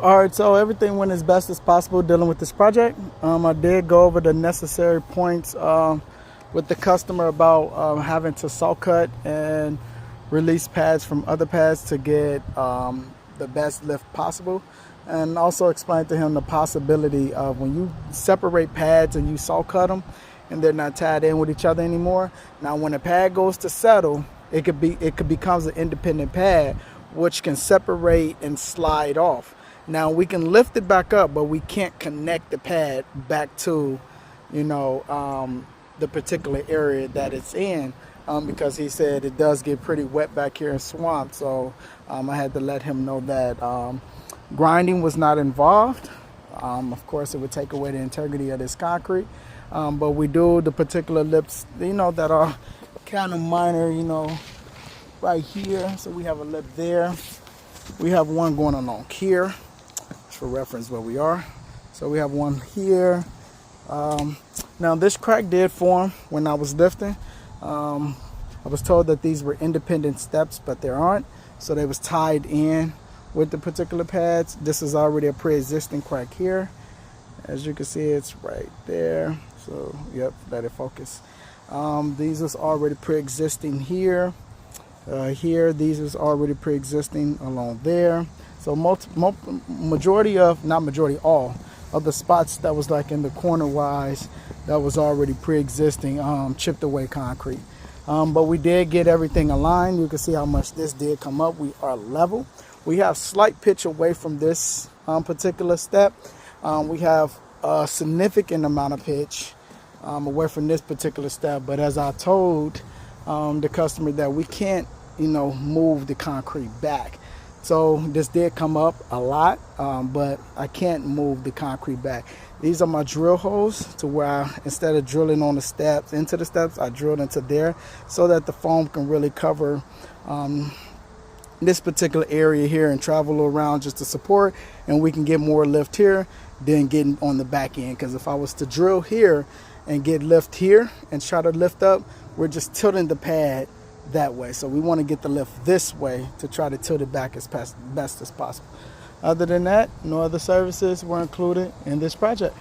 All right, so everything went as best as possible dealing with this project. I did go over the necessary points with the customer about having to saw cut and release pads from other pads to get the best lift possible. And also explain to him the possibility of when you separate pads and you saw cut them and they're not tied in with each other anymore. Now, when a pad goes to settle, it could becomes an independent pad, which can separate and slide off. Now we can lift it back up, but we can't connect the pad back to, the particular area that it's in, because he said it does get pretty wet back here in swamp. So I had to let him know that grinding was not involved. Of course, it would take away the integrity of this concrete, but we do the particular lips, that are kind of minor, right here. So we have a lip there. We have one going along here, for reference where we are. So we have one here. Now this crack did form when I was lifting. I was told that these were independent steps, but they aren't. So they was tied in with the particular pads. This is already a pre-existing crack here. As you can see, it's right there. So yep, let it focus. These was already pre-existing here. Here, these is already pre-existing along there. So all of the spots that was like in the corner wise, that was already pre-existing chipped away concrete. But we did get everything aligned. You can see how much this did come up. We are level. We have slight pitch away from this particular step. We have a significant amount of pitch away from this particular step. But as I told the customer, that we can't, move the concrete back. So this did come up a lot, but I can't move the concrete back. These are my drill holes to where instead of drilling on the steps, into the steps, I drilled into there so that the foam can really cover this particular area here and travel around just to support, and we can get more lift here than getting on the back end. Because if I was to drill here and get lift here and try to lift up, we're just tilting the pad that way. So we want to get the lift this way to try to tilt it back as best as possible. Other than that, no other services were included in this project.